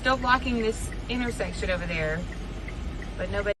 still blocking this intersection over there, but nobody.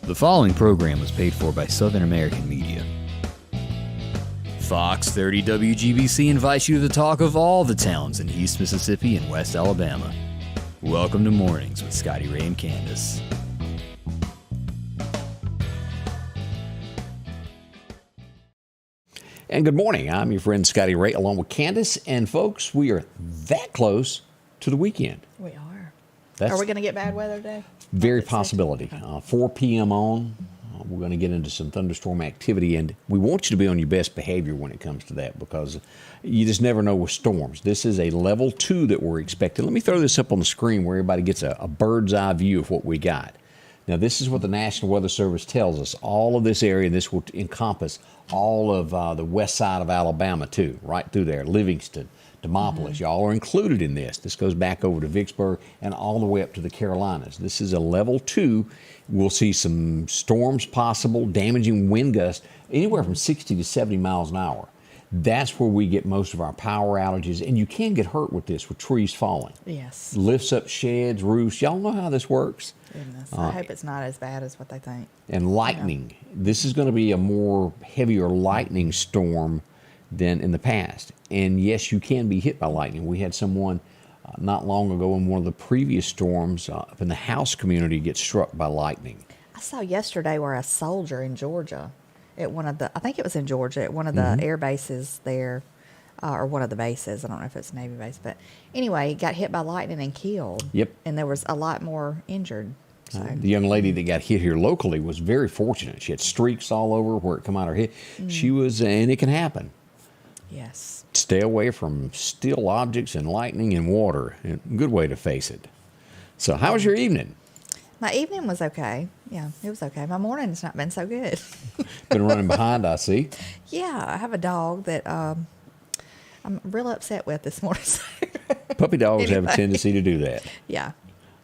The following program was paid for by Southern American Media. Fox 30 WGBC invites you to the talk of all the towns in East Mississippi and West Alabama. Welcome to Mornings with Scotty Ray and Candace. And good morning. I'm your friend Scotty Ray along with Candace. And folks, we are that close to the weekend. We are. That's Are we going to get bad weather today? very possibility. 4 p.m. on, We're going to get into some thunderstorm activity, and we want you to be on your best behavior when it comes to that because you just never know with storms. This is a level 2 that we're expecting. Let me throw this up on the screen where everybody gets a bird's eye view of what we got. Now, this is what the National Weather Service tells us. All of this area, this will encompass all of the west side of Alabama, too, right through there, Livingston, Demopolis. Y'all are included in this. This goes back over to Vicksburg and all the way up to the Carolinas. This is a level 2. We'll see some storms possible, damaging wind gusts, anywhere from 60 to 70 miles an hour. That's where we get most of our power outages, and you can get hurt with this, with trees falling. Yes. Lifts up sheds, roofs. Y'all know how this works. Goodness. I hope it's not as bad as what they think. And lightning. This is going to be a more heavier lightning storm than in the past. And yes, you can be hit by lightning. We had someone not long ago in one of the previous storms up in the house community get struck by lightning. I saw yesterday where a soldier in Georgia, at one of the, I think it was in Georgia, at one of the air bases there, or one of the bases. I don't know if it's Navy base, but anyway, got hit by lightning and killed. Yep. And there was a lot more injured. So. The young lady that got hit here locally was very fortunate. She had streaks all over where it come out her head. She was, and it can happen. Yes. Stay away from steel objects and lightning and water. Good way to face it. So how was your evening? My evening was okay. Yeah, it was okay. My morning's not been so good. Been running behind, I see. Yeah, I have a dog that I'm real upset with this morning. Puppy dogs have a Anyway. tendency to do that. Yeah.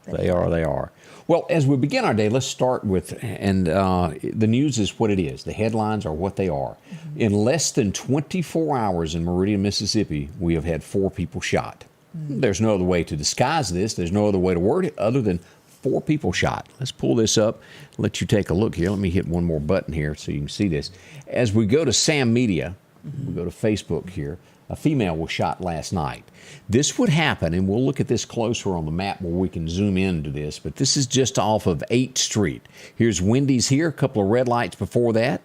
They are. Well, as we begin our day, let's start with, and the news is what it is. The headlines are what they are. In less than 24 hours in Meridian, Mississippi, we have had 4 people shot. There's no other way to disguise this. There's no other way to word it other than 4 people shot. Let's pull this up, let you take a look here. Let me hit one more button here so you can see this. As we go to Sam Media, we go to Facebook here, a female was shot last night. This would happen, and we'll look at this closer on the map where we can zoom into this, but this is just off of 8th Street. Here's Wendy's here, a couple of red lights before that.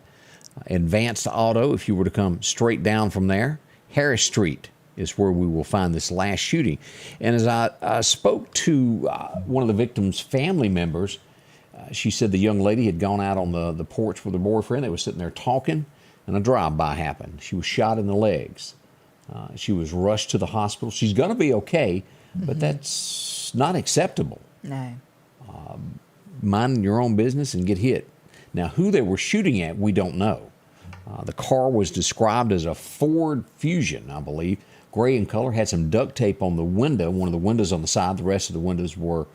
Advanced Auto, if you were to come straight down from there. Harris Street is where we will find this last shooting. And as I spoke to one of the victim's family members, she said the young lady had gone out on the porch with her boyfriend. They were sitting there talking, and a drive-by happened. She was shot in the legs. She was rushed to the hospital. She's going to be okay, but that's not acceptable. No. Mind your own business and get hit. Now, who they were shooting at, we don't know. The car was described as a Ford Fusion, I believe. Gray in color, had some duct tape on the window. One of the windows on the side, the rest of the windows were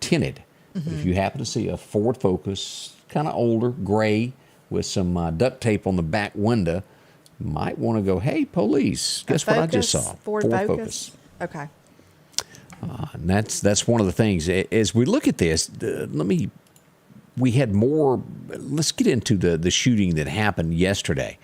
tinted. If you happen to see a Ford Focus, kind of older, gray, with some duct tape on the back window, might want to go, hey, police, guess what I just saw? Ford Focus. Okay. And that's one of the things. As we look at this, we had more. Let's get into the shooting that happened yesterday.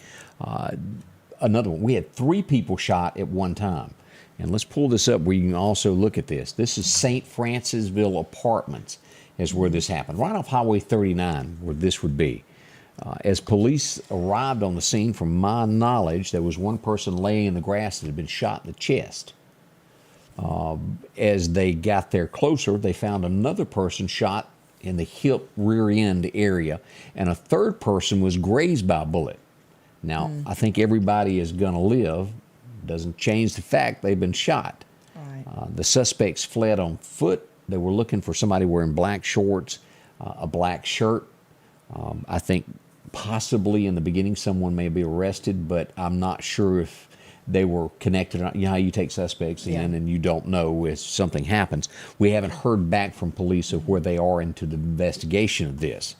Another one. We had 3 people shot at one time. And let's pull this up where you can also look at this. This is St. Francisville Apartments is where this happened. Right off Highway 39 where this would be. As police arrived on the scene, from my knowledge, there was one person laying in the grass that had been shot in the chest. As they got there closer, they found another person shot in the hip rear end area, and a third person was grazed by a bullet. Now, I think everybody is going to live. Doesn't change the fact they've been shot. Right. The suspects fled on foot. They were looking for somebody wearing black shorts, a black shirt. I think possibly in the beginning someone may be arrested, but I'm not sure if they were connected. You know how you take suspects in and you don't know if something happens. We haven't heard back from police of where they are into the investigation of this.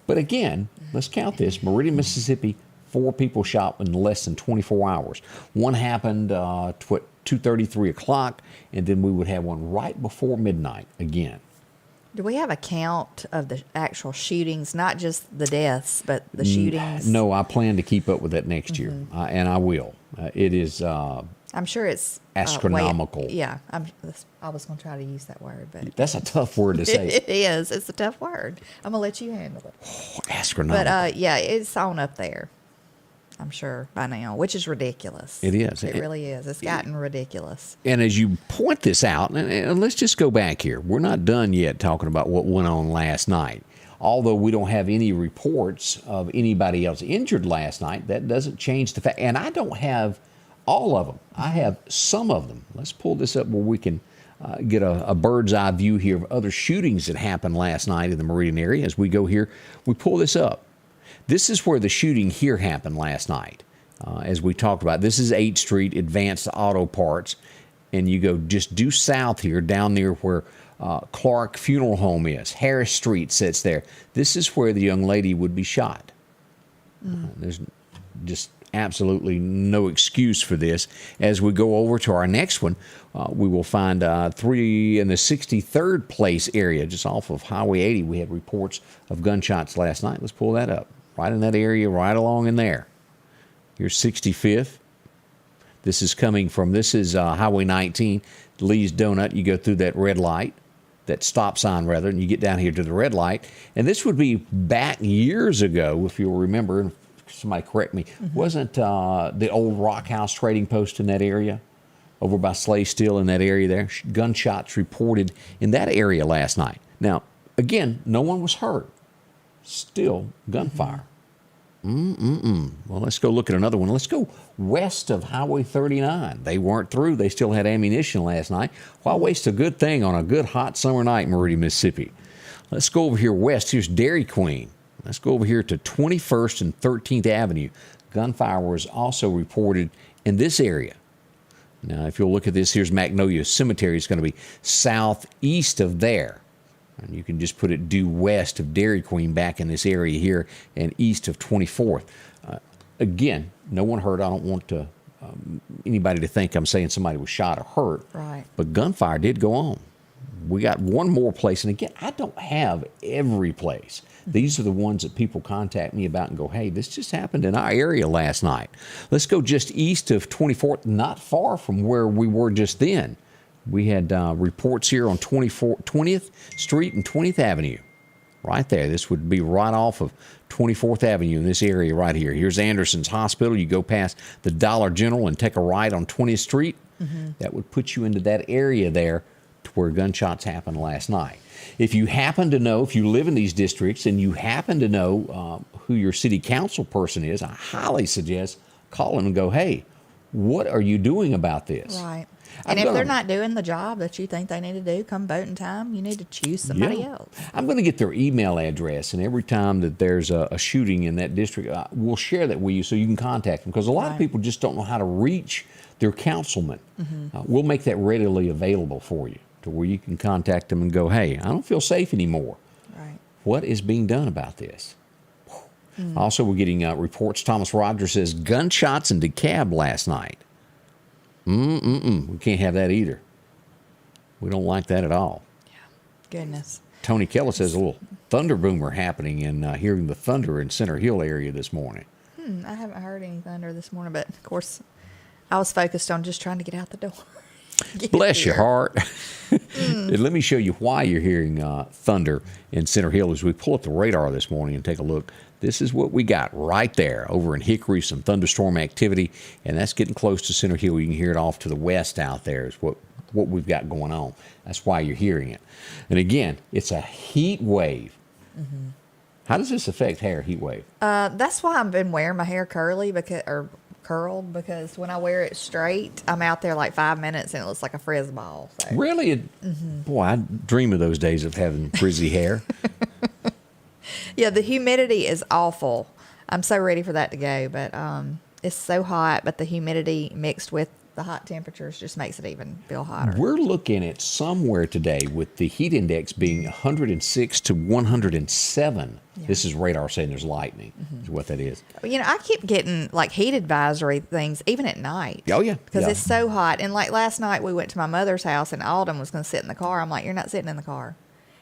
But again, let's count this. Meridian, Mississippi, 4 people shot in less than 24 hours. One happened 2:30, 3 o'clock, and then we would have one right before midnight again. Do we have a count of the actual shootings, not just the deaths, but the shootings? No, I plan to keep up with that next year, and I will. It is I'm sure it's astronomical. I was going to try to use that word, but That's a tough word to say. it is. It's a tough word. I'm going to let you handle it. Astronomical. But yeah, it's on up there, I'm sure, by now, which is ridiculous. It is. It really is. It's gotten ridiculous. And as you point this out, and let's just go back here. We're not done yet talking about what went on last night. although we don't have any reports of anybody else injured last night, that doesn't change the fact. And I don't have all of them. I have some of them. Let's pull this up where we can get a bird's eye view here of other shootings that happened last night in the Meridian area. As we go here, we pull this up. This is where the shooting here happened last night. As we talked about, this is 8th Street, Advanced Auto Parts. And you go just due south here, down near where Clark Funeral Home is. Harris Street sits there. This is where the young lady would be shot. There's just absolutely no excuse for this. As we go over to our next one, we will find 3 in the 63rd place area, just off of Highway 80. We had reports of gunshots last night. Let's pull that up. Right in that area, right along in there. Here's 65th. This is Highway 19, Lee's Donut. You go through that red light, that stop sign rather, and you get down here to the red light. And this would be back years ago, if you'll remember, and somebody correct me, wasn't the old Rock House trading post in that area? Over by Slay Steel in that area there. Gunshots reported in that area last night. Now, again, no one was hurt. Still gunfire. Well, let's go look at another one. Let's go west of Highway 39. They weren't through. They still had ammunition last night. Why waste a good thing on a good hot summer night in Meridian, Mississippi? Let's go over here west. Here's Dairy Queen. Let's go over here to 21st and 13th Avenue. Gunfire was also reported in this area. Now, if you'll look at this, here's Magnolia Cemetery. It's going to be southeast of there. And you can just put it due west of Dairy Queen back in this area here and east of 24th. Again, no one hurt. I don't want anybody to think I'm saying somebody was shot or hurt. Right. But gunfire did go on. We got one more place. And again, I don't have every place. These are the ones that people contact me about and go, hey, this just happened in our area last night. Let's go just east of 24th, not far from where we were just then. We had reports here on 20th Street and 20th Avenue. Right there. This would be right off of 24th Avenue in this area right here. Here's Anderson's Hospital. You go past the Dollar General and take a right on 20th Street. That would put you into that area there to where gunshots happened last night. If you happen to know, if you live in these districts and you happen to know who your city council person is, I highly suggest call them and go, hey, what are you doing about this? Right. And if they're not doing the job that you think they need to do come voting time, you need to choose somebody else. I'm going to get their email address, and every time that there's a shooting in that district, we'll share that with you so you can contact them, because a lot of people just don't know how to reach their councilman. We'll make that readily available for you to where you can contact them and go, hey, I don't feel safe anymore. Right. What is being done about this? Also, we're getting reports. Thomas Rogers says gunshots in DeKalb last night. We can't have that either. We don't like that at all. Yeah, goodness. Tony Keller says a little thunder boomer happening and hearing the thunder in Center Hill area this morning. I haven't heard any thunder this morning, but of course, I was focused on just trying to get out the door. Bless your heart. And let me show you why you're hearing thunder in Center Hill as we pull up the radar this morning and take a look. This is what we got right there over in Hickory, some thunderstorm activity, and that's getting close to Center Hill. You can hear it off to the west out there is what we've got going on. That's why you're hearing it. And again, it's a heat wave. How does this affect hair, heat wave? That's why I've been wearing my hair curled, because when I wear it straight, I'm out there like 5 minutes and it looks like a frizz ball. So. Really? Boy, I dream of those days of having frizzy hair. Yeah, the humidity is awful. I'm so ready for that to go, but it's so hot, but the humidity mixed with the hot temperatures just makes it even feel hotter. We're looking at somewhere today with the heat index being 106 to 107. Yeah. This is radar saying there's lightning, is what that is. You know, I keep getting like heat advisory things even at night. Oh, yeah. Because it's so hot. And like last night we went to my mother's house and Alden was going to sit in the car. I'm like, you're not sitting in the car.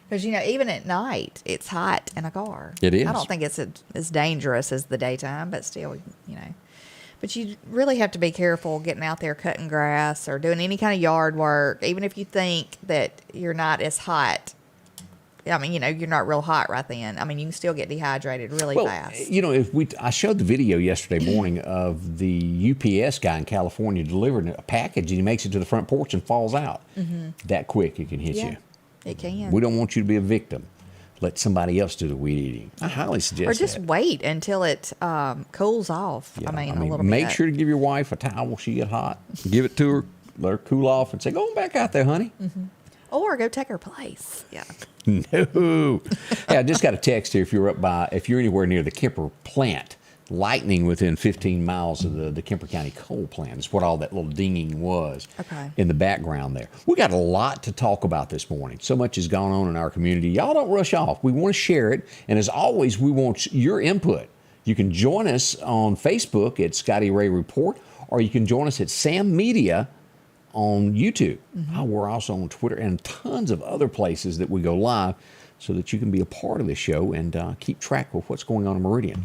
Because, you know, even at night, it's hot in a car. It is. I don't think it's as dangerous as the daytime, but still, you know. But you really have to be careful getting out there cutting grass or doing any kind of yard work, even if you think that you're not as hot. I mean, you know, you're not real hot right then. I mean, you can still get dehydrated really fast. You know, I showed the video yesterday morning of the UPS guy in California delivering a package, and he makes it to the front porch and falls out. That quick, it can hit you. It can. We don't want you to be a victim. let somebody else do the weed eating. I highly suggest Or just that. wait until it cools off. Yeah, a little bit. make sure to give your wife a towel when she get hot. Give it to her, let her cool off, and say, "Go on back out there, honey." Mm-hmm. Or go take her place. Yeah. No. Hey, I just got a text here. If you're anywhere near the Kemper plant, lightning within 15 miles of the Kemper County coal plant is what all that little dinging was in the background there. We got a lot to talk about this morning. So much has gone on in our community. Y'all don't rush off. We want to share it. And as always, we want your input. You can join us on Facebook at Scotty Ray Report, or you can join us at Sam Media on YouTube. We're also on Twitter and tons of other places that we go live so that you can be a part of the show and keep track of what's going on in Meridian.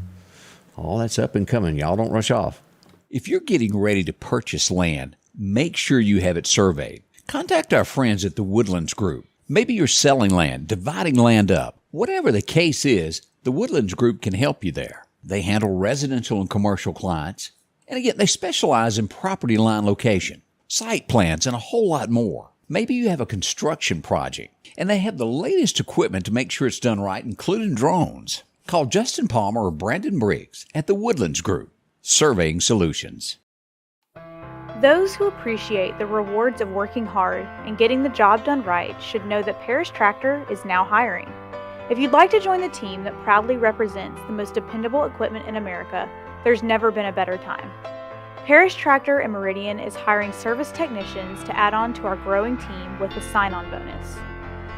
All that's up and coming. Y'all don't rush off. If you're getting ready to purchase land, make sure you have it surveyed. Contact our friends at the Woodlands Group. Maybe you're selling land, dividing land up. Whatever the case is, the Woodlands Group can help you there. They handle residential and commercial clients. And again, they specialize in property line location, site plans, and a whole lot more. Maybe you have a construction project, and they have the latest equipment to make sure it's done right, including drones. Call Justin Palmer or Brandon Briggs at the Woodlands Group, Surveying Solutions. Those who appreciate the rewards of working hard and getting the job done right should know that Paris Tractor is now hiring. If you'd like to join the team that proudly represents the most dependable equipment in America, there's never been a better time. Paris Tractor in Meridian is hiring service technicians to add on to our growing team with a sign-on bonus.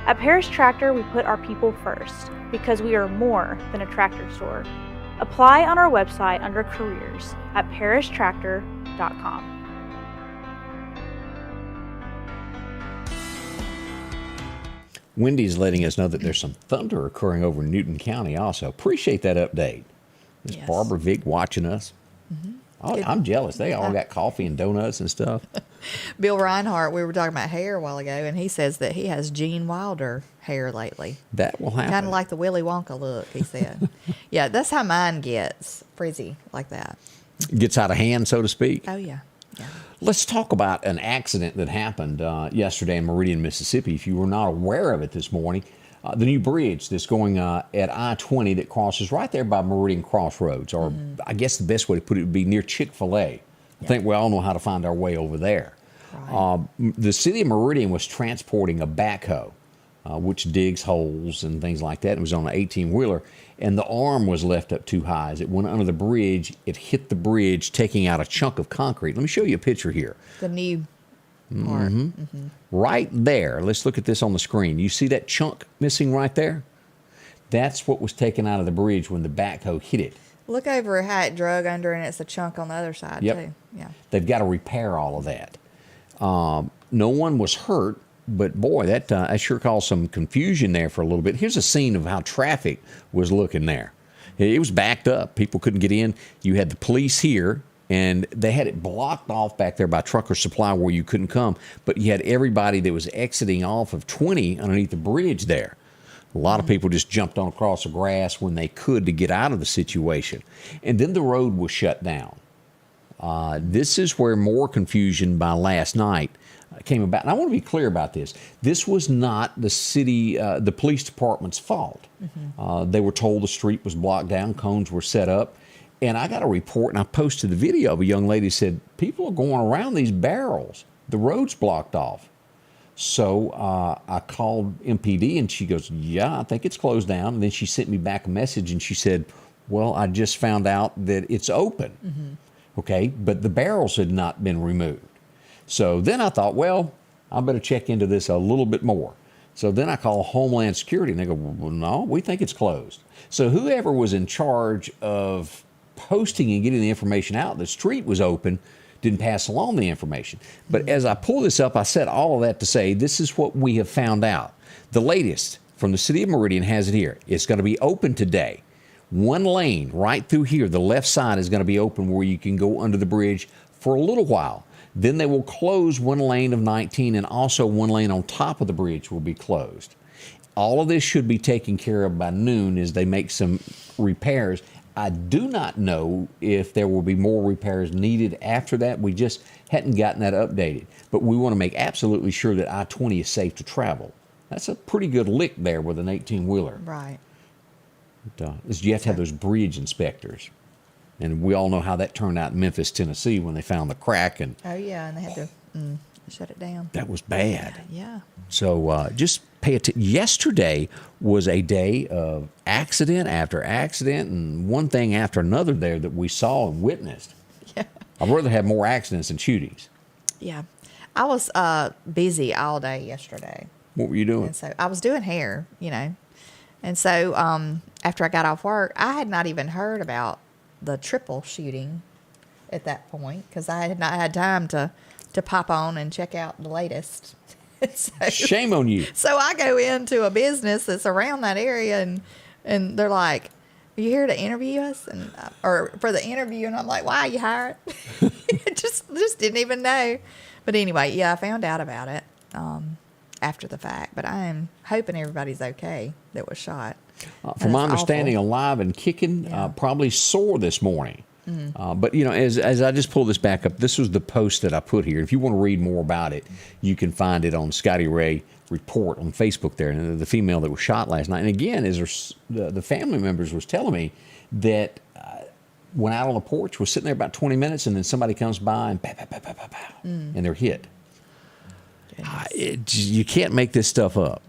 At Paris Tractor, we put our people first because we are more than a tractor store. Apply on our website under careers at paristractor.com. Wendy's letting us know that there's some thunder occurring over in Newton County also. Appreciate that update. Is Barbara Vick watching us? I'm jealous. They all got coffee and donuts and stuff. Bill Reinhardt, we were talking about hair a while ago, and he says that he has Gene Wilder hair lately. That will happen. Kind of like the Willy Wonka look, he said. Yeah, that's how mine gets, frizzy like that. Gets out of hand, so to speak. Oh, yeah. Let's talk about an accident that happened yesterday in Meridian, Mississippi. If you were not aware of it this morning, the new bridge that's going at I-20 that crosses right there by Meridian Crossroads, or I guess the best way to put it would be near Chick-fil-A. I think we all know how to find our way over there. Right. The city of Meridian was transporting a backhoe, which digs holes and things like that. It was on an 18-wheeler, and the arm was left up too high. As it went under the bridge, it hit the bridge, taking out a chunk of concrete. Let me show you a picture here. The new part. Right there. Let's look at this on the screen. You see that chunk missing right there? That's what was taken out of the bridge when the backhoe hit it. Look over how it drug under, and it's a chunk on the other side, too. Yeah. They've got to repair all of that. No one was hurt, but boy, that sure caused some confusion there for a little bit. Here's a scene of how traffic was looking there. It was backed up. People couldn't get in. You had the police here, and they had it blocked off back there by Trucker Supply where you couldn't come. But you had everybody that was exiting off of 20 underneath the bridge there. A lot of people just jumped on across the grass when they could to get out of the situation. And then the road was shut down. This is where more confusion by last night came about. And I want to be clear about this. This was not the city, the police department's fault. They were told the street was blocked down, cones were set up. And I got a report, and I posted the video of a young lady who said, people are going around these barrels. The road's blocked off. So I called MPD, and she goes, yeah, I think it's closed down. And then she sent me back a message, and she said, well, I just found out that it's open. Okay, but the barrels had not been removed. So then I thought, well, I better check into this a little bit more. So then I call Homeland Security, and they go, well, no, we think it's closed. So whoever was in charge of posting and getting the information out, the street was open, didn't pass along the information. But as I pull this up, I said all of that to say this is what we have found out. The latest from the city of Meridian has it here. It's going to be open today. One lane right through here, the left side is going to be open where you can go under the bridge for a little while. Then they will close one lane of 19, and also one lane on top of the bridge will be closed. All of this should be taken care of by noon as they make some repairs. I do not know if there will be more repairs needed after that. We just hadn't gotten that updated. But we want to make absolutely sure that I-20 is safe to travel That's a pretty good lick there with an 18-wheeler. Right. You have to have those bridge inspectors. And we all know how that turned out in Memphis, Tennessee, when they found the crack. And Oh, yeah, and they had to shut it down. that was bad. Yeah. So just pay attention. Yesterday was a day of accident after accident and one thing after another there that we saw and witnessed. Yeah. I'd rather have more accidents than shootings. Yeah. I was busy all day yesterday. What were you doing? And so I was doing hair, And so after I got off work, I had not even heard about the triple shooting at that point because I had not had time to pop on and check out the latest. So, Shame on you. So I go into a business that's around that area and they're like, "Are you here to interview us?" And or for the interview, and I'm like, "Why are you hired?" just didn't even know. But anyway, yeah, I found out about it after the fact. But I am hoping everybody's okay that was shot. From my understanding, awful. alive and kicking, Yeah. probably sore this morning. But, as I just pull this back up, this was the post that I put here. If you want to read more about it, you can find it on Scotty Ray Report on Facebook there. And the female that was shot last night. And again, the family members was telling me that went out on the porch, was sitting there about 20 minutes, and then somebody comes by and pow, pow, pow, pow, pow, pow, and they're hit. You can't make this stuff up.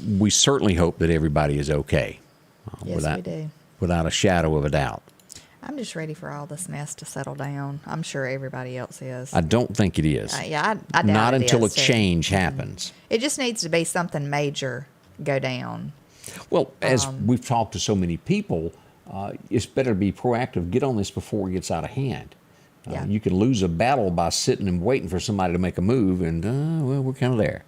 We certainly hope that everybody is okay. Yes, we do. Without a shadow of a doubt. I'm just ready for all this mess to settle down. I'm sure everybody else is. I don't think it is. Yeah, I doubt Not it until a is, too. change happens. It just needs to be something major go down. Well, as we've talked to so many people, it's better to be proactive. Get on this before it gets out of hand. Yeah. You can lose a battle by sitting and waiting for somebody to make a move, and, well, we're kind of there.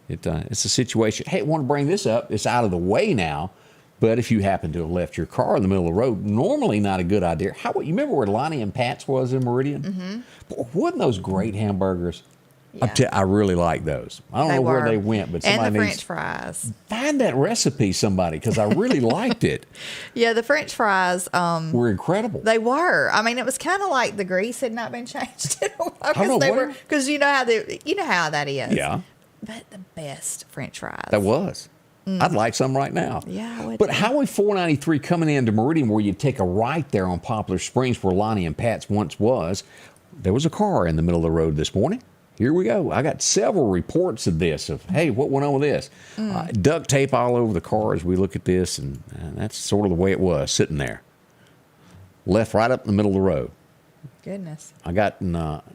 It's a situation. Hey, I want to bring this up. It's out of the way now. But if you happen to have left your car in the middle of the road, normally not a good idea. You remember where Lonnie and Pat's was in Meridian? Mm-hmm. Boy, wasn't those great hamburgers? Yeah. I really like those. I don't know where they went, but somebody and the needs French fries. Find that recipe, somebody, because I really liked it. Yeah, the French fries Were incredible. they were. I mean, it was kind of like the grease had not been changed in a while I don't know, because you know how that is. Yeah, But the best French fries. that was. I'd like some right now. Yeah, I would But too. Highway 493 coming into Meridian, where you take a right there on Poplar Springs, where Lonnie and Pat's once was, there was a car in the middle of the road this morning. Here we go. I got several reports of this, hey, what went on with this? Duct tape all over the car as we look at this, and that's sort of the way it was, sitting there. Left right up in the middle of the road. Goodness. I got in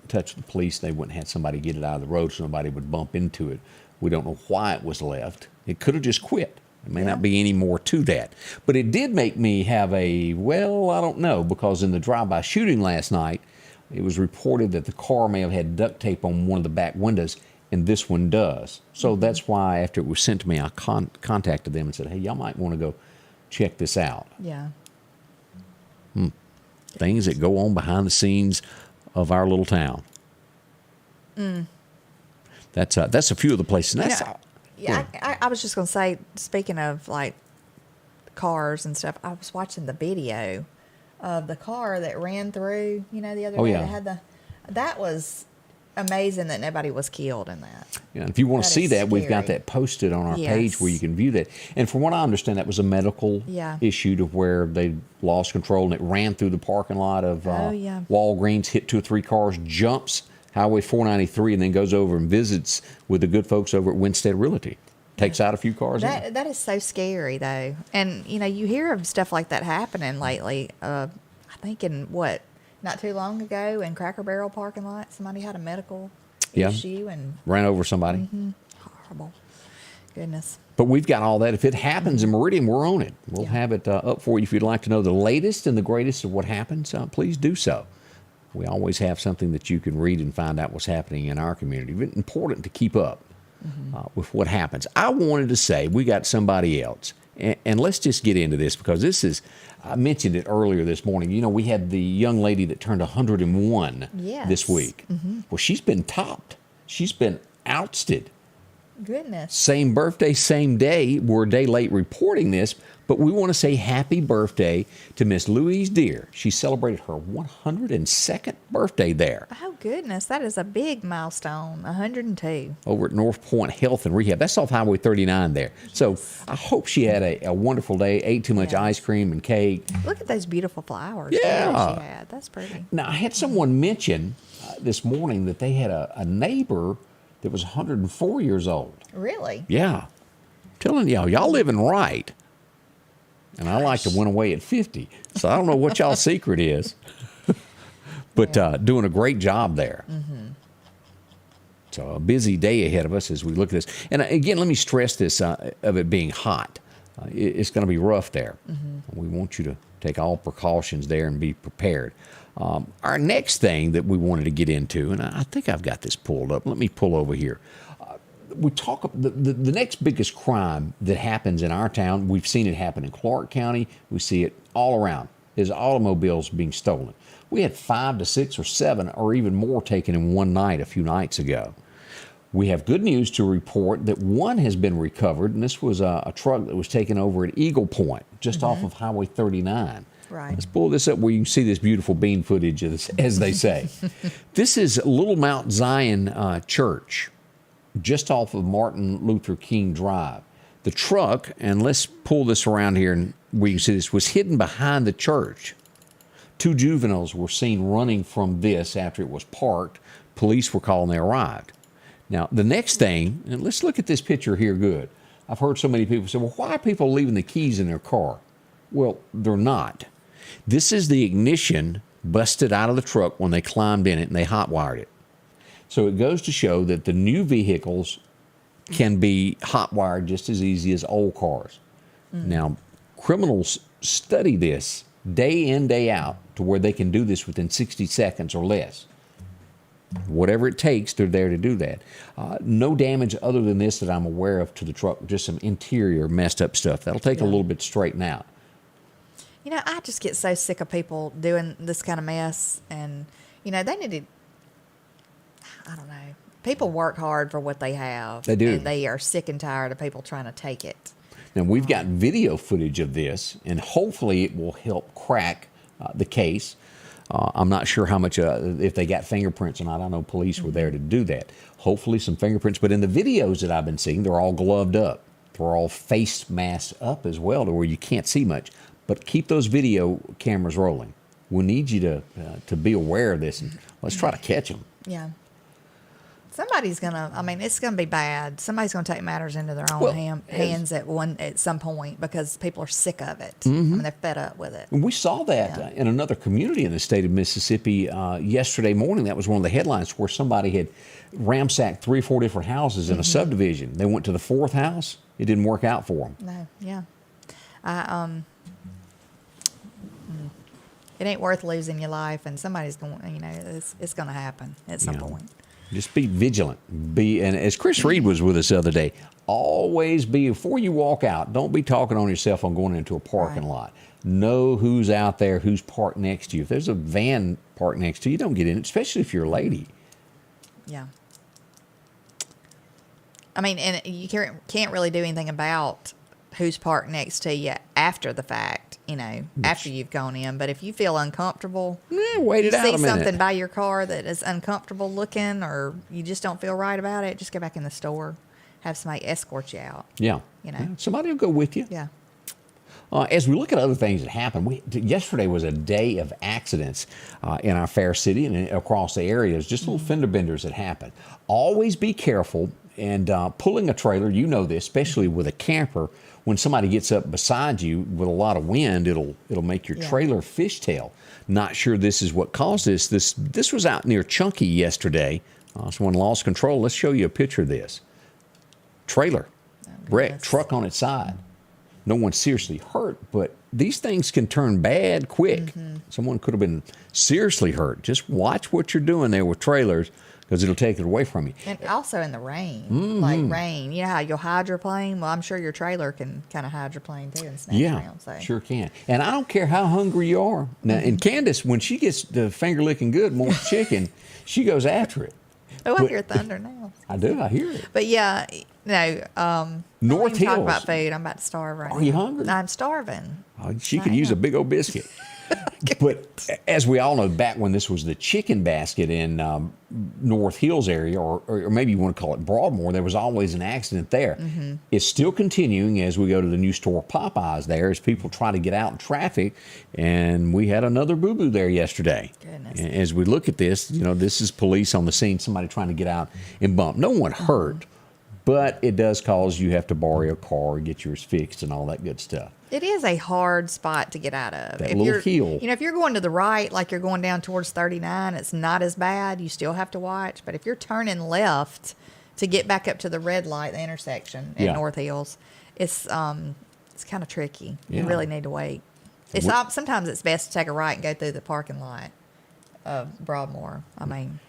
touch with the police. They went and had somebody get it out of the road so nobody would bump into it. We don't know why it was left. It could have just quit. There may not be any more to that. But it did make me have I don't know, because in the drive-by shooting last night, it was reported that the car may have had duct tape on one of the back windows, and this one does. So that's why after it was sent to me, I contacted them and said, hey, y'all might want to go check this out. Yeah. Things that go on behind the scenes of our little town. That's a few of the places. And that's Yeah, I was just going to say, speaking of like cars and stuff, I was watching the video of the car that ran through, the other day. Yeah. That was amazing that nobody was killed in that. Yeah, if you want to That see is that, we've got scary. that posted on our Yes. page where you can view that. And from what I understand, that was a medical issue to where they lost control and it ran through the parking lot of Walgreens, hit 2 or 3 cars, jumps Highway 493, and then goes over and visits with the good folks over at Winstead Realty. Takes out a few cars. That is so scary, though. And, you hear of stuff like that happening lately. I think not too long ago in Cracker Barrel parking lot, somebody had a medical issue and ran over somebody. horrible. Goodness. But we've got all that. If it happens in Meridian, we're on it. We'll have it up for you. If you'd like to know the latest and the greatest of what happens, please do so. We always have something that you can read and find out what's happening in our community. It's important to keep up with what happens. I wanted to say we got somebody else. And let's just get into this because I mentioned it earlier this morning. We had the young lady that turned 101 this week. Well, she's been topped. She's been ousted. Goodness. Same birthday, same day. We're a day late reporting this, but we want to say happy birthday to Miss Louise Deere. She celebrated her 102nd birthday there. Oh, goodness. That is a big milestone. 102. Over at North Point Health and Rehab. That's off Highway 39 there. So I hope she had a wonderful day, ate too much ice cream and cake. Look at those beautiful flowers Yeah. that she had. That's pretty. Now, I had someone mention this morning that they had a neighbor that was 104 years old. Really? Yeah. Telling y'all living right. And I like to win away at 50. So I don't know what y'all's secret is. But doing a great job there. Mm-hmm. So a busy day ahead of us as we look at this. And again, let me stress this of it being hot. It's going to be rough there. Mm-hmm. We want you to take all precautions there and be prepared. Our next thing that we wanted to get into, and I think I've got this pulled up. Let me pull over here. We talk the next biggest crime that happens in our town. We've seen it happen in Clark County. We see it all around. Is automobiles being stolen. We had 5 to 6 or 7 or even more taken in one night a few nights ago. We have good news to report that one has been recovered, and this was a truck that was taken over at Eagle Point, just off of Highway 39. Right. Let's pull this up where you can see this beautiful bean footage, as they say. This is Little Mount Zion Church, just off of Martin Luther King Drive. The truck, and let's pull this around here and where you can see this, was hidden behind the church. 2 juveniles were seen running from this after it was parked. Police were called and they arrived. Now, the next thing, and let's look at this picture here good. I've heard so many people say, well, why are people leaving the keys in their car? Well, they're not. This is the ignition busted out of the truck when they climbed in it and they hot-wired it. So it goes to show that the new vehicles can be hot-wired just as easy as old cars. Now, criminals study this day in, day out to where they can do this within 60 seconds or less. Whatever it takes, they're there to do that. No damage other than this that I'm aware of to the truck, just some interior messed up stuff. That'll take a little bit to straighten out. You know, I just get so sick of people doing this kind of mess. And, you know, they need to, I don't know. People work hard for what they have. They do. And they are sick and tired of people trying to take it. Now, we've got video footage of this, and hopefully it will help crack the case. I'm not sure how much, if they got fingerprints or not. I know police were there to do that. Hopefully some fingerprints. But in the videos that I've been seeing, they're all gloved up. They're all face masked up as well to where you can't see much. But keep those video cameras rolling. We need you to be aware of this, and let's try to catch them. Yeah. Somebody's gonna. I mean, it's gonna be bad. Somebody's gonna take matters into their own hands at some point because people are sick of it. I mean, they're fed up with it. And we saw that in another community in the state of Mississippi yesterday morning. That was one of the headlines where somebody had ransacked 3 or 4 different houses in a subdivision. They went to the 4th house. It didn't work out for them. No. Yeah. It ain't worth losing your life, and somebody's going. You know, it's going to happen at some point. Just be vigilant. And as Chris Reed was with us the other day, always be, before you walk out, don't be talking on your cell phone going into a parking lot. Know who's out there, who's parked next to you. If there's a van parked next to you, don't get in, especially if you're a lady. Yeah. I mean, and you can't really do anything about who's parked next to you after the fact, you know, after you've gone in. But if you feel uncomfortable, wait it out a minute. See something by your car that is uncomfortable looking, or you just don't feel right about it, just go back in the store, have somebody escort you out. Yeah. You know. Yeah. Somebody will go with you. Yeah. As we look at other things that happened, yesterday was a day of accidents in our fair city and across the areas, just little fender benders that happened. Always be careful, and pulling a trailer, you know this, especially with a camper, when somebody gets up beside you with a lot of wind, it'll make your trailer fishtail. Not sure this is what caused this. This was out near Chunky yesterday. Someone lost control. Let's show you a picture of this. Trailer, wrecked, truck on its side. No one seriously hurt, but these things can turn bad quick. Someone could have been seriously hurt. Just watch what you're doing there with trailers, because it'll take it away from you. And also in the rain, like rain. You know how you'll hydroplane? Well, I'm sure your trailer can kind of hydroplane too and snap around. So. Sure can. And I don't care how hungry you are. Now, and Candace, when she gets the finger licking good, more chicken, she goes after it. Oh, I hear thunder now. I do. I hear it. But yeah, no. North Hills. Talk about food. I'm about to starve right now. Are you hungry? I'm starving. She could use a big old biscuit. But as we all know, back when this was the chicken basket in North Hills area, or maybe you want to call it Broadmoor, there was always an accident there. It's still continuing as we go to the new store Popeyes there, as people try to get out in traffic. And we had another boo-boo there yesterday. Goodness. As we look at this, this is police on the scene, somebody trying to get out and bump. No one hurt, but it does cause you have to borrow a car, get yours fixed, and all that good stuff. It is a hard spot to get out of. That little hill. If you're going to the right, like you're going down towards 39, it's not as bad. You still have to watch. But if you're turning left to get back up to the red light, the intersection at North Hills, it's kind of tricky. You really need to wait. Sometimes it's best to take a right and go through the parking lot of Broadmoor. I mean,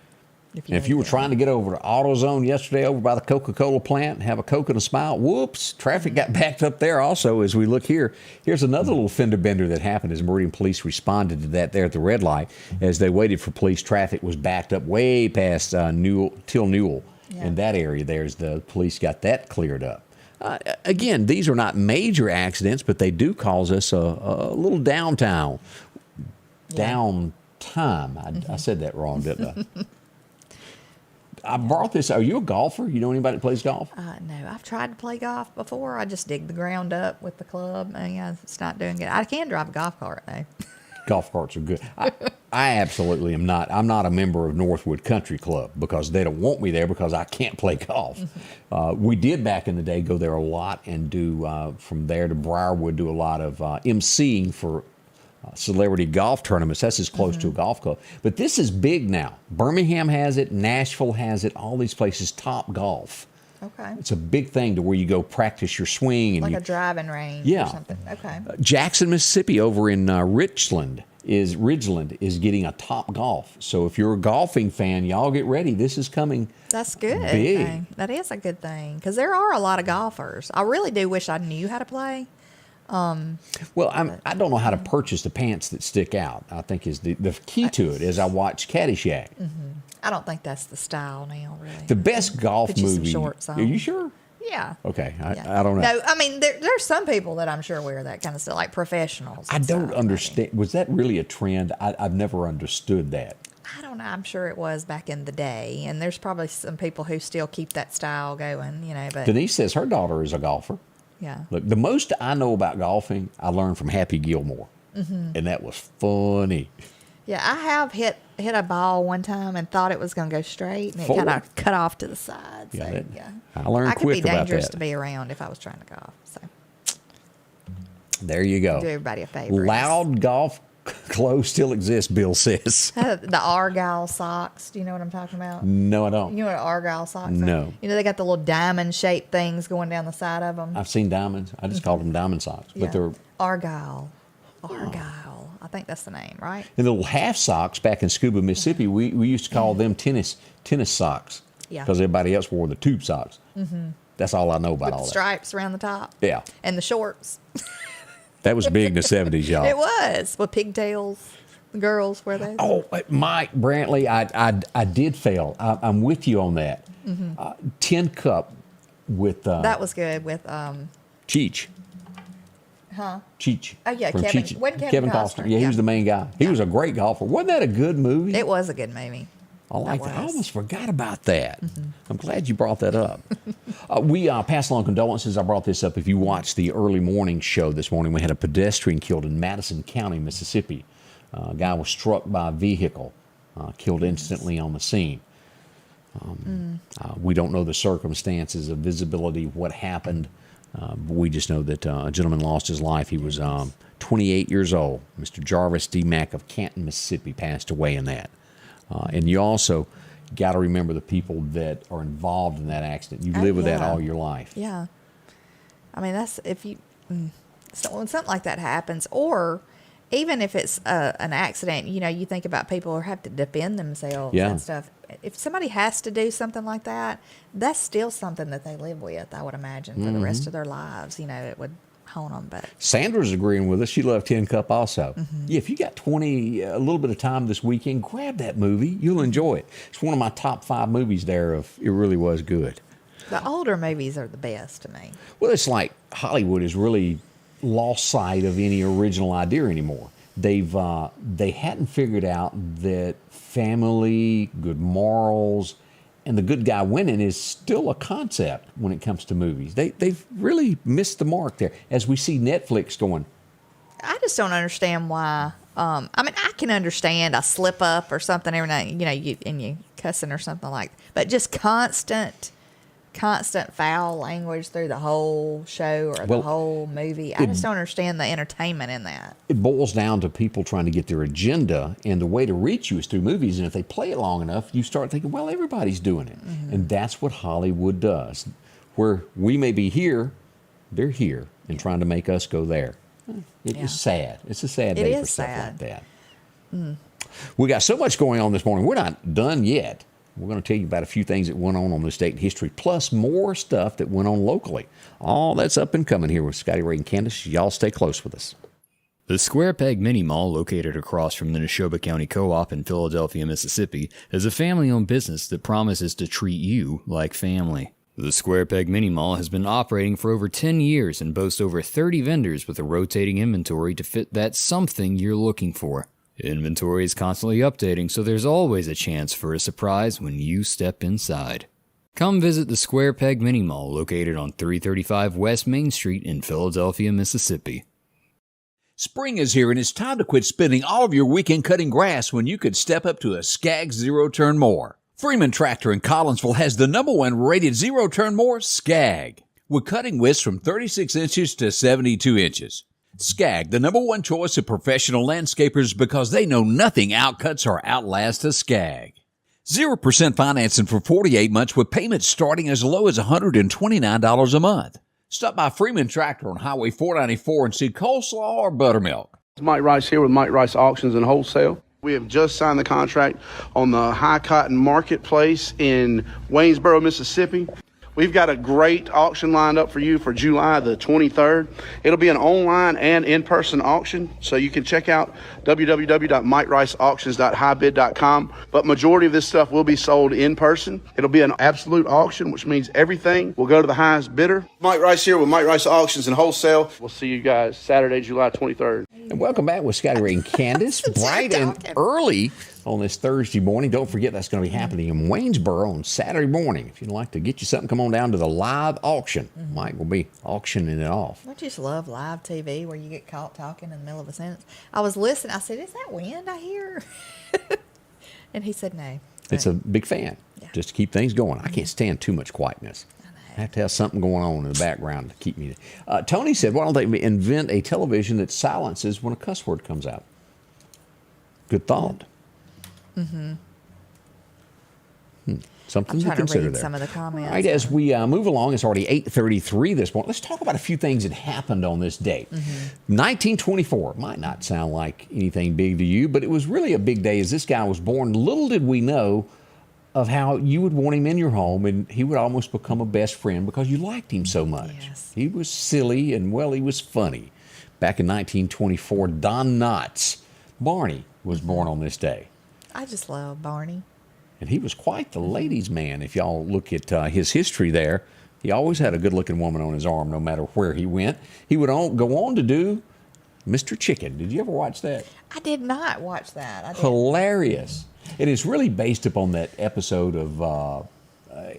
if you were trying to get over to AutoZone yesterday over by the Coca-Cola plant and have a Coke and a smile, whoops, traffic got backed up there also as we look here. Here's another little fender bender that happened as Meridian police responded to that there at the red light. As they waited for police, traffic was backed up way past Newell. In that area there as the police got that cleared up. Again, these are not major accidents, but they do cause us a little downtime. I said that wrong, didn't I? I brought this. Are you a golfer? You know anybody that plays golf? No, I've tried to play golf before. I just dig the ground up with the club. And, it's not doing good. I can drive a golf cart, though. Golf carts are good. I absolutely am not. I'm not a member of Northwood Country Club because they don't want me there because I can't play golf. We did back in the day go there a lot and do from there to Briarwood, do a lot of emceeing for celebrity golf tournaments. That's as close to a golf club. But this is big now. Birmingham has it. Nashville has it. All these places, Top Golf. Okay. It's a big thing to where you go practice your swing. And like a driving range or something. Okay. Jackson, Mississippi over in Ridgeland is getting a Top Golf. So if you're a golfing fan, y'all get ready. This is coming. That's good. Big. That is a good thing because there are a lot of golfers. I really do wish I knew how to play. I don't know how to purchase the pants that stick out. I think is the key to it. As I watch Caddyshack. I don't think that's the style now, really. The best golf movie. Some shorts on. Are you sure? Yeah. Okay. I don't know. No, I mean there's some people that I'm sure wear that kind of stuff, like professionals. I don't understand. Was that really a trend? I've never understood that. I don't know. I'm sure it was back in the day, and there's probably some people who still keep that style going. But Denise says her daughter is a golfer. Yeah. Look, the most I know about golfing, I learned from Happy Gilmore, and that was funny. Yeah, I have hit a ball one time and thought it was going to go straight, and it kind of cut off to the side. So, I learned quick about that. I could be dangerous to be around if I was trying to golf. So there you go. Do everybody a favor. Loud golf clothes still exist, Bill says. The Argyle socks. Do you know what I'm talking about? No, I don't. You know what Argyle socks are? No. They got the little diamond-shaped things going down the side of them. I've seen diamonds. I just called them diamond socks. Yeah. But they're Argyle. I think that's the name, right? And the little half socks back in Scuba, Mississippi, we used to call them tennis socks. Yeah. Because everybody else wore the tube socks. That's all I know about With all the that. stripes around the top. Yeah. And the shorts. That was big in the 70s, y'all. It was. With pigtails. The girls wear those. Oh, Mike Brantley, I did fail. I'm with you on that. Tin Cup with... that was good with... Cheech. Huh? Cheech. Oh, yeah, From Kevin. Cheech. Wasn't Kevin Costner? Yeah, he was the main guy. He was a great golfer. Wasn't that a good movie? It was a good movie. I like that. I almost forgot about that. I'm glad you brought that up. We pass along condolences. I brought this up. If you watched the early morning show this morning, we had a pedestrian killed in Madison County, Mississippi. A guy was struck by a vehicle, killed instantly on the scene. We don't know the circumstances of visibility, what happened. We just know that a gentleman lost his life. He was 28 years old. Mr. Jarvis D. Mack of Canton, Mississippi, passed away in that. And you also got to remember the people that are involved in that accident. You live with that all your life. Yeah. I mean, that's if you... So when something like that happens, or even if it's an accident, you think about people who have to defend themselves and stuff. If somebody has to do something like that, that's still something that they live with, I would imagine, for the rest of their lives. It would hone them. But Sandra's agreeing with us. She loved Tin Cup also. Yeah, if you got a little bit of time this weekend, grab that movie. You'll enjoy it. It's one of my top 5 movies there. It really was good. The older movies are the best to me. Well, it's like Hollywood has really lost sight of any original idea anymore. they hadn't figured out that family, good morals, and the good guy winning is still a concept when it comes to movies. They've really missed the mark there. As we see Netflix going, I just don't understand why. I mean, I can understand a slip up or something every night, you cussing or something like that. But just constant foul language through the whole show or the whole movie. I just don't understand the entertainment in that. It boils down to people trying to get their agenda, and the way to reach you is through movies. And if they play it long enough, you start thinking, well, everybody's doing it. Mm-hmm. And that's what Hollywood does. Where we may be here, they're here and trying to make us go there. It is sad. It's a sad day for stuff like that. Mm. We got so much going on this morning. We're not done yet. We're going to tell you about a few things that went on this date in history, plus more stuff that went on locally. All that's up and coming here with Scotty Ray and Candace. Y'all stay close with us. The Square Peg Mini Mall, located across from the Neshoba County Co-op in Philadelphia, Mississippi, is a family-owned business that promises to treat you like family. The Square Peg Mini Mall has been operating for over 10 years and boasts over 30 vendors with a rotating inventory to fit that something you're looking for. Inventory is constantly updating, so there's always a chance for a surprise when you step inside. Come visit the Square Peg Mini Mall, located on 335 West Main Street in Philadelphia, Mississippi. Spring is here, and it's time to quit spending all of your weekend cutting grass when you could step up to a Skag zero-turn mower. Freeman Tractor in Collinsville has the #1 rated zero-turn mower, Skag, with cutting widths from 36 inches to 72 inches. Skag, the #1 choice of professional landscapers because they know nothing outcuts or outlasts a Skag. 0% financing for 48 months with payments starting as low as $129 a month. Stop by Freeman Tractor on Highway 494 and see coleslaw or buttermilk. It's Mike Rice here with Mike Rice Auctions and Wholesale. We have just signed the contract on the High Cotton Marketplace in Waynesboro, Mississippi. We've got a great auction lined up for you for July the 23rd. It'll be an online and in-person auction, so you can check out www.mikericeauctions.highbid.com. But majority of this stuff will be sold in person. It'll be an absolute auction, which means everything will go to the highest bidder. Mike Rice here with Mike Rice Auctions and Wholesale. We'll see you guys Saturday, July 23rd. And welcome back with Scotty Ray and Candace, bright and early on this Thursday morning. Don't forget that's going to be happening in Waynesboro on Saturday morning. If you'd like to get you something, come on down to the live auction. Mike will be auctioning it off. I just love live TV where you get caught talking in the middle of a sentence. I was listening. I said, "Is that wind I hear?" And he said, "No." It's a big fan, just to keep things going. I can't stand too much quietness. I have to have something going on in the background to keep me. Tony said, why don't they invent a television that silences when a cuss word comes out? Good thought. Mm-hmm. Something to consider read there. Some of the comments. All right, as we move along, it's already 8:33 this morning. Let's talk about a few things that happened on this date. 1924 might not sound like anything big to you, but it was really a big day as this guy was born. Little did we know of how you would want him in your home, and he would almost become a best friend because you liked him so much. Yes. He was silly, and, well, he was funny. Back in 1924, Don Knotts, Barney, was born on this day. I just love Barney. And he was quite the ladies' man. If y'all look at his history there, he always had a good-looking woman on his arm no matter where he went. He would go on to do Mr. Chicken. Did you ever watch that? I did not watch that. Hilarious. And it's really based upon that episode of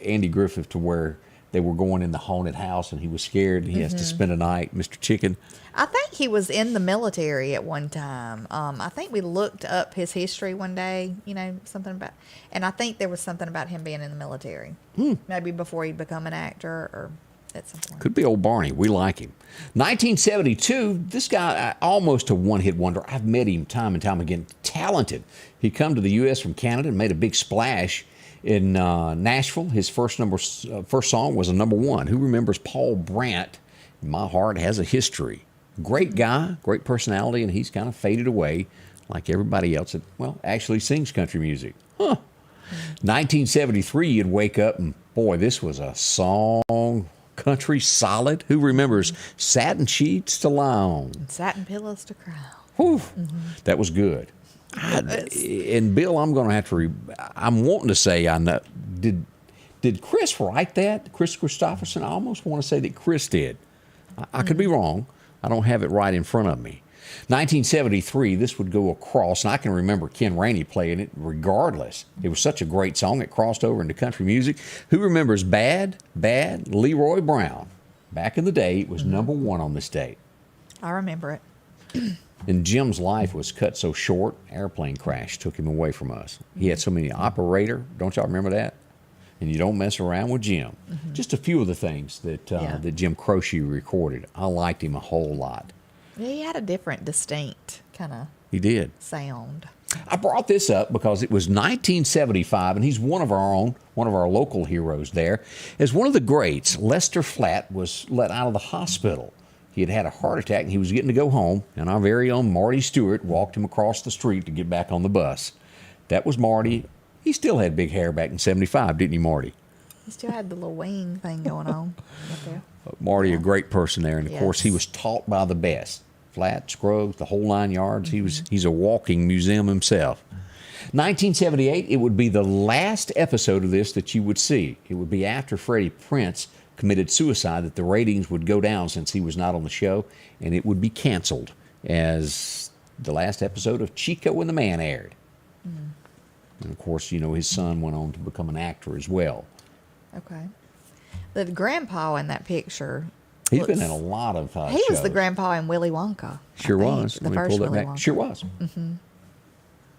Andy Griffith to where they were going in the haunted house and he was scared and he has to spend a night, Mr. Chicken. I think he was in the military at one time. I think we looked up his history one day, something about, and I think there was something about him being in the military. Maybe before he'd become an actor or at some point. Could be old Barney. We like him. 1972, this guy, almost a one-hit wonder. I've met him time and time again. Talented. He come to the U.S. from Canada and made a big splash in Nashville. His first song was a #1. Who remembers Paul Brandt? My Heart Has a History. Great guy, great personality, and he's kind of faded away like everybody else that, actually sings country music. 1973, you'd wake up and, boy, this was a song, country solid. Who remembers Satin Sheets to Lie On? Satin Pillows to Cry On. Whew, that was good. And Bill, I'm going to have to. I'm wanting to say I know. Did Chris write that? Chris Christopherson? I almost want to say that Chris did. I could be wrong. I don't have it right in front of me. 1973, this would go across, and I can remember Ken Rainey playing it regardless. It was such a great song, it crossed over into country music. Who remembers Bad, Bad Leroy Brown? Back in the day, it was number one on this date. I remember it. And Jim's life was cut so short, airplane crash took him away from us. He had so many operator, don't y'all remember that? And you don't mess around with Jim. Just a few of the things that that Jim Croce recorded. I liked him a whole lot. Yeah, he had a different, distinct kind of He did. sound. I brought this up because it was 1975, and he's one of our own, one of our local heroes there. As one of the greats, Lester Flatt was let out of the hospital. He had had a heart attack, and he was getting to go home, and our very own Marty Stewart walked him across the street to get back on the bus. That was Marty. He still had big hair back in 75, didn't he, Marty? He still had the little wing thing going on up there. Marty, a great person there, and of course, he Yes. was taught by the best. Flat, Scruggs, the whole 9 yards. He's a walking museum himself. 1978, it would be the last episode of this that you would see. It would be after Freddie Prinze committed suicide that the ratings would go down since he was not on the show, and it would be canceled as the last episode of Chico and the Man aired. And of course, you know, his son went on to become an actor as well. Okay. The grandpa in that picture. He's been in a lot of He was the shows. grandpa in Willy Wonka. Sure I think, was. The Let me first pull that Willy back. Wonka. Sure was.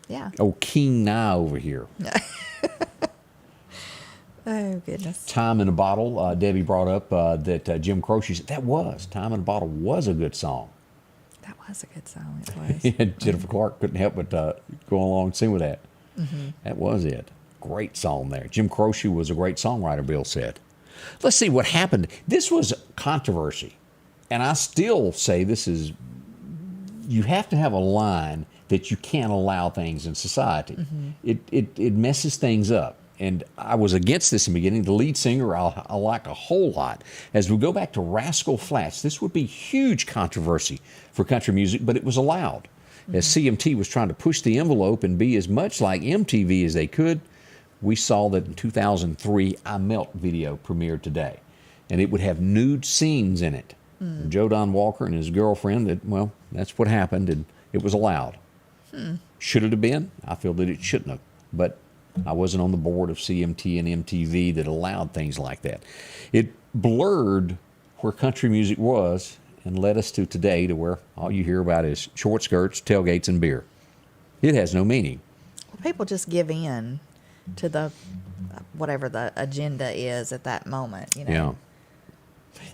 Yeah. Oh, King Nye over here. Oh, goodness. Time in a Bottle. Debbie brought up that Jim Croce said that was Time in a Bottle was a good song. That was a good song. It was. Jennifer Clark couldn't help but go along and sing with that. That was it. Great song there. Jim Croce was a great songwriter, Bill said. Let's see what happened. This was controversy. And I still say this is, you have to have a line that you can't allow things in society. It messes things up. And I was against this in the beginning. The lead singer I like a whole lot. As we go back to Rascal Flatts, this would be huge controversy for country music, but it was allowed. As CMT was trying to push the envelope and be as much like MTV as they could, we saw that in 2003, I Melt video premiered today. And it would have nude scenes in it. And Joe Don Walker and his girlfriend, that's what happened, and it was allowed. Should it have been? I feel that it shouldn't have. But I wasn't on the board of CMT and MTV that allowed things like that. It blurred where country music was and led us to today to where all you hear about is short skirts, tailgates, and beer. It has no meaning. Well, people just give in to the whatever the agenda is at that moment, you know. Yeah.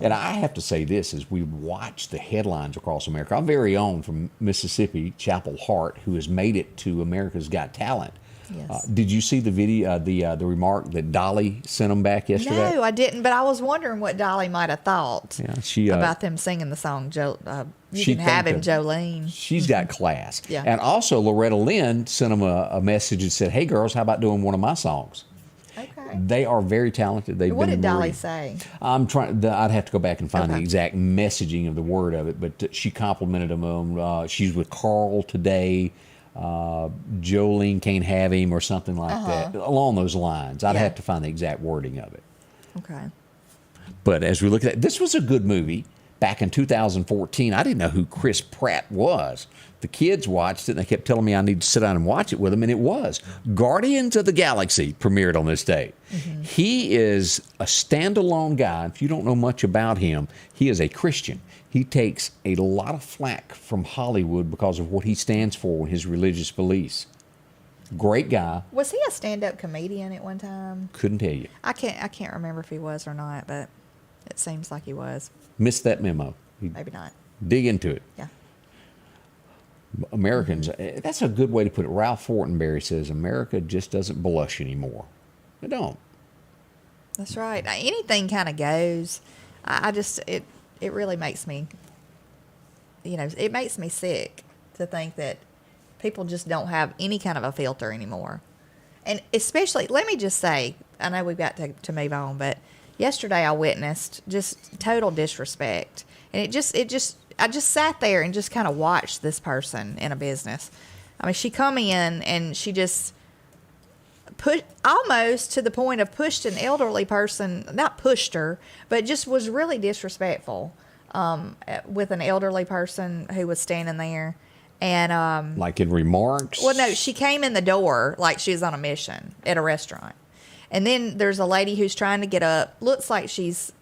And I have to say this, as we watch the headlines across America, our very own from Mississippi, Chapel Hart, who has made it to America's Got Talent. Yes. Did you see the video, the remark that Dolly sent them back yesterday? No, I didn't, but I was wondering what Dolly might have thought she about them singing the song, You she Can Have Him, thanked them. Jolene. She's got class. Yeah. And also Loretta Lynn sent them a message and said, hey, girls, how about doing one of my songs? Okay. They are very talented. They've What been did in Dolly Meridian. say? I'm trying. I'd have to go back and find the Okay. exact messaging of the word of it, but she complimented them. She's with Carl today. Jolene can't have him, or something like that, along those lines. I'd Yeah. have to find the exact wording of it. Okay. But as we look at that, this was a good movie. Back in 2014, I didn't know who Chris Pratt was. The kids watched it, and they kept telling me I need to sit down and watch it with them, and it was. Guardians of the Galaxy premiered on this day. He is a standalone guy. If you don't know much about him, he is a Christian. He takes a lot of flack from Hollywood because of what he stands for and his religious beliefs. Great guy. Was he a stand-up comedian at one time? Couldn't tell you. I can't remember if he was or not, but it seems like he was. Missed that memo. Maybe not. Dig into it. Yeah. Americans, that's a good way to put it. Ralph Fortenberry says America just doesn't blush anymore. They don't. That's right. Anything kind of goes. I just, it really makes me, it makes me sick to think that people just don't have any kind of a filter anymore. And especially, let me just say, I know we've got to move on, but yesterday I witnessed just total disrespect. And I just sat there and just kind of watched this person in a business. I mean, she come in and she just put almost to the point of pushed an elderly person, not pushed her, but just was really disrespectful with an elderly person who was standing there. And like in remarks? Well, no, she came in the door like she was on a mission at a restaurant. And then there's a lady who's trying to get up. Looks like she's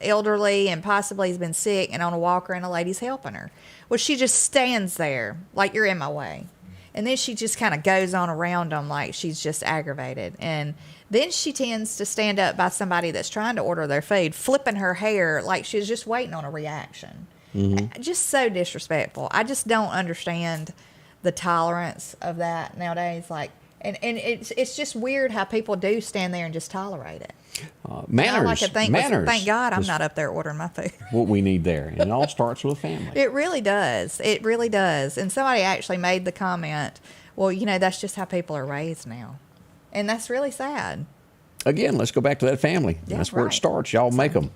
elderly and possibly has been sick and on a walker, and a lady's helping her. Well, she just stands there like, you're in my way. And then she just kind of goes on around them like she's just aggravated. And then she tends to stand up by somebody that's trying to order their food, flipping her hair like she's just waiting on a reaction. Mm-hmm. Just so disrespectful. I just don't understand the tolerance of that nowadays. Like, and it's just weird how people do stand there and just tolerate it. Manners. Like manners. Thank God I'm not up there ordering my food. What we need there. And it all starts with a family. It really does. It really does. And somebody actually made the comment, well, that's just how people are raised now. And that's really sad. Again, let's go back to that family. Yeah, that's where it starts. Y'all make them.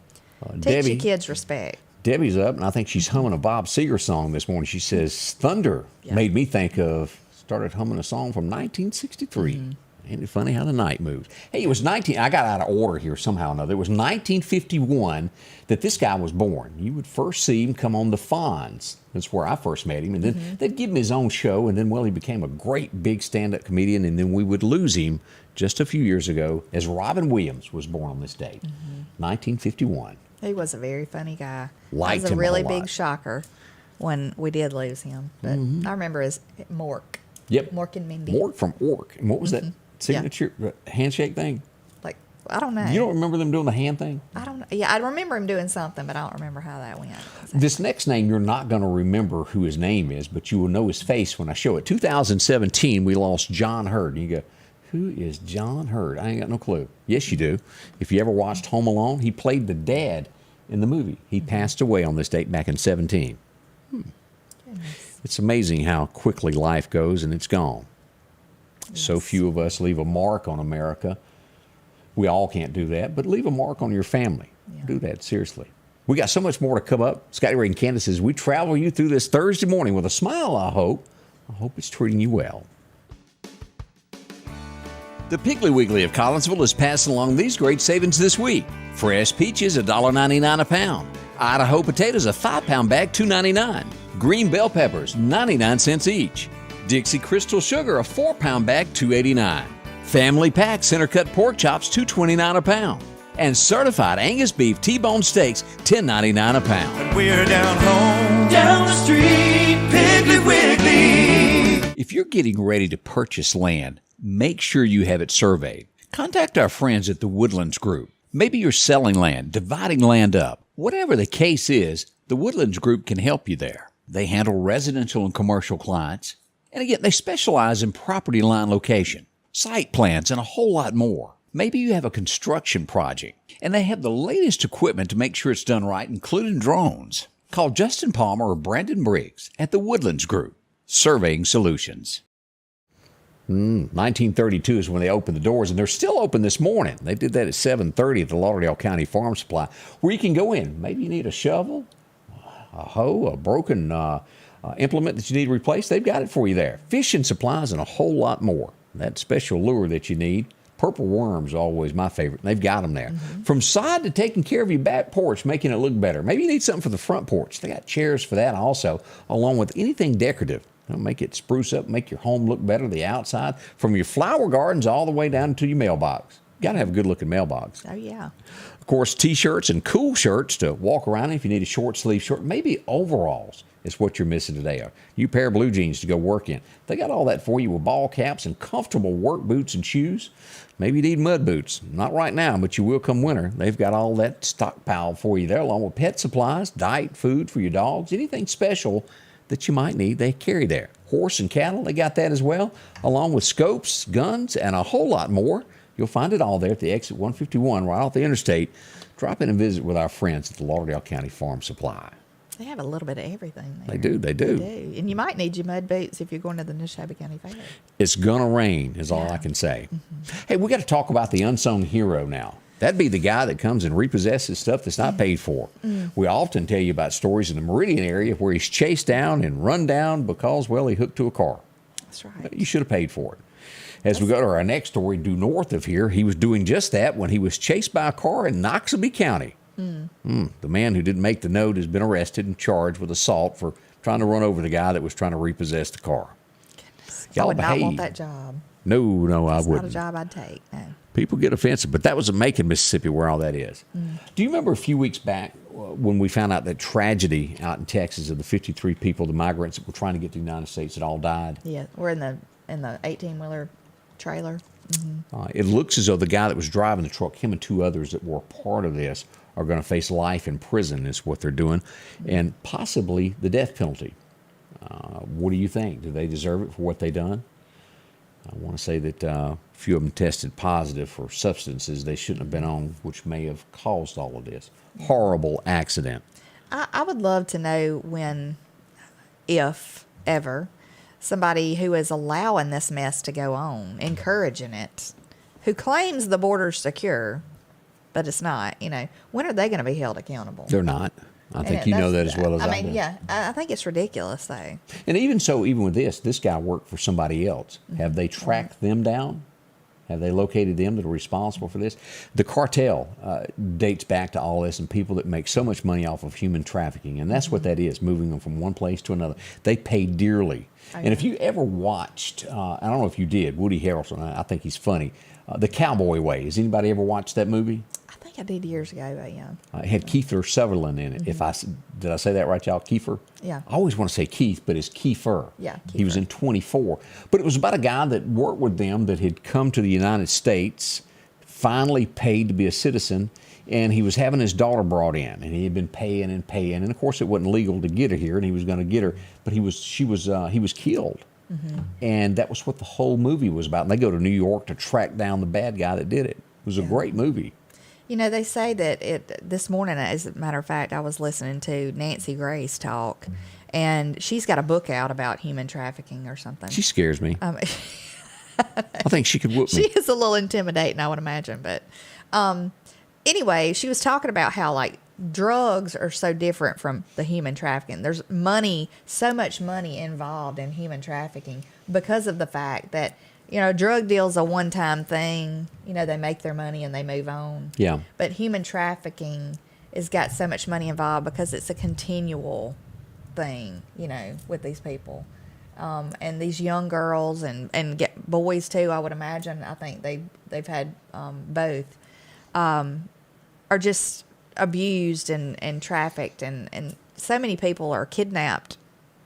Teach your kids respect. Debbie's up, and I think she's humming a Bob Seger song this morning. She says, Thunder made me think of, started humming a song from 1963. Mm-hmm. Ain't it funny how the night moves? Hey, it was I got out of order here somehow or another. It was 1951 that this guy was born. You would first see him come on the Fonz. That's where I first met him. And then they'd give him his own show, and then, he became a great big stand-up comedian, and then we would lose him just a few years ago as Robin Williams was born on this date, 1951. He was a very funny guy. Liked it was a him really a lot. big shocker when we did lose him. But I remember as Mork. Yep. Mork and Mindy. Mork from Ork. And what was that signature handshake thing? Like, I don't know. You don't remember them doing the hand thing? I don't know. Yeah, I remember him doing something, but I don't remember how that went. Exactly. This next name, you're not going to remember who his name is, but you will know his face when I show it. 2017, we lost John Hurd. And you go, who is John Hurd? I ain't got no clue. Yes, you do. If you ever watched Home Alone, he played the dad in the movie. He passed away on this date back in 17. It's amazing how quickly life goes, and it's gone. Yes. So few of us leave a mark on America. We all can't do that, but leave a mark on your family. Yeah. Do that, seriously. We got so much more to come up. Scotty Ray and Candace, as we travel you through this Thursday morning with a smile, I hope. I hope it's treating you well. The Piggly Wiggly of Collinsville is passing along these great savings this week. Fresh peaches, $1.99 a pound. Idaho potatoes, a 5-pound bag, $2.99. Green bell peppers, 99 cents each. Dixie Crystal Sugar, a 4-pound bag, $2.89. Family Pack Center Cut Pork Chops, $2.29 a pound. And certified Angus Beef T-Bone Steaks, $10.99 a pound. And we're down home, down the street, Piggly Wiggly. If you're getting ready to purchase land, make sure you have it surveyed. Contact our friends at the Woodlands Group. Maybe you're selling land, dividing land up. Whatever the case is, the Woodlands Group can help you there. They handle residential and commercial clients. And again, they specialize in property line location, site plans, and a whole lot more. Maybe you have a construction project, and they have the latest equipment to make sure it's done right, including drones. Call Justin Palmer or Brandon Briggs at the Woodlands Group, Surveying Solutions. 1932 is when they opened the doors, and they're still open this morning. They did that at 7:30 at the Lauderdale County Farm Supply, where you can go in. Maybe you need a shovel, a hoe, a broken implement that you need replaced. They've got it for you there. Fishing supplies and a whole lot more. That special lure that you need. Purple worms are always my favorite. They've got them there. From sod to taking care of your back porch, making it look better. Maybe you need something for the front porch. They got chairs for that also, along with anything decorative. They'll make it spruce up, make your home look better, the outside, from your flower gardens all the way down to your mailbox. Got to have a good-looking mailbox. Oh, yeah. Of course, T-shirts and cool shirts to walk around in if you need a short-sleeve shirt. Maybe overalls is what you're missing today. A new pair of blue jeans to go work in. They got all that for you with ball caps and comfortable work boots and shoes. Maybe you need mud boots. Not right now, but you will come winter. They've got all that stockpile for you there, along with pet supplies, diet food for your dogs, anything special that you might need, they carry there. Horse and cattle, they got that as well, along with scopes, guns, and a whole lot more. You'll find it all there at the exit 151 right off the interstate. Drop in and visit with our friends at the Lauderdale County Farm Supply. They have a little bit of everything there. They do. They do. And you might need your mud boots if you're going to the Neshoba County Fair. It's going to rain is all I can say. Hey, we got to talk about the unsung hero now. That'd be the guy that comes and repossesses stuff that's not paid for. We often tell you about stories in the Meridian area where he's chased down and run down because, well, he hooked to a car. That's right. You should have paid for it. As we go to our next story, due north of here, he was doing just that when he was chased by a car in Noxubee County. The man who didn't make the note has been arrested and charged with assault for trying to run over the guy that was trying to repossess the car. I would not want that job. No, I It's wouldn't. not a job I'd take. No. People get offensive, but that was in Macon, Mississippi, where all that is. Do you remember a few weeks back when we found out that tragedy out in Texas of the 53 people, the migrants that were trying to get to the United States, that all died? Yeah, we're in the 18-wheeler trailer. It looks as though the guy that was driving the truck, him and two others that were part of this, are going to face life in prison, is what they're doing, and possibly the death penalty. What do you think? Do they deserve it for what they done? I want to say that a few of them tested positive for substances they shouldn't have been on, which may have caused all of this. Horrible accident. I would love to know when, if ever, somebody who is allowing this mess to go on, encouraging it, who claims the border's secure, but it's not, when are they going to be held accountable? They're not. I think you know that as well as I do. Yeah, I think it's ridiculous, though. And even so, even with this guy worked for somebody else. Have they tracked them down? Have they located them that are responsible for this? The cartel dates back to all this and people that make so much money off of human trafficking. And that's what that is, moving them from one place to another. They pay dearly. And if you ever watched, I don't know if you did, Woody Harrelson, I think he's funny, The Cowboy Way. Has anybody ever watched that movie? I think I did years ago, but yeah. It had Kiefer Sutherland in it. Did I say that right, y'all? Kiefer? Yeah. I always want to say Keith, but it's Kiefer. Yeah, He was in 24. But it was about a guy that worked with them that had come to the United States, finally paid to be a citizen, and he was having his daughter brought in, and he had been paying and paying, and of course it wasn't legal to get her here, and he was going to get her, but he was killed. And that was what the whole movie was about. And they go to New York to track down the bad guy that did it. It was a great movie. They say that this morning, as a matter of fact, I was listening to Nancy Grace talk, and she's got a book out about human trafficking or something. She scares me. I think she could whoop me. She is a little intimidating, I would imagine. But anyway, she was talking about how, drugs are so different from the human trafficking. There's so much money involved in human trafficking because of the fact that, drug deal's a one-time thing. They make their money and they move on. Yeah. But human trafficking has got so much money involved because it's a continual thing, with these people. And these young girls and boys too, I would imagine, I think they've had both, are just abused and trafficked. And so many people are kidnapped,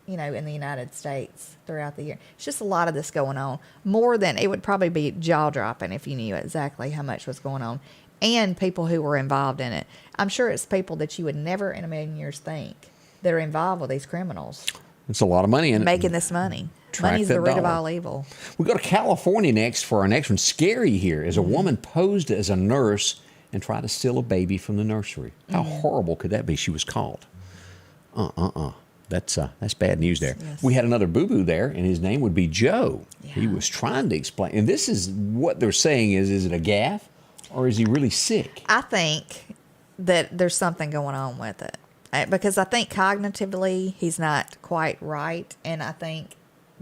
in the United States throughout the year. It's just a lot of this going on. More than, it would probably be jaw-dropping if you knew exactly how much was going on. And people who were involved in it. I'm sure it's people that you would never in a million years think that are involved with these criminals. It's a lot of money in it. Making this money. Track Money's that the root of dollar. all evil. We go to California next for our next one. Scary here as a woman posed as a nurse and tried to steal a baby from the nursery. How horrible could that be? She was caught. That's bad news there. Yes. We had another boo-boo there, and his name would be Joe. Yeah. He was trying to explain. And this is what they're saying is it a gaffe, or is he really sick? I think that there's something going on with it. Because I think cognitively he's not quite right, and I think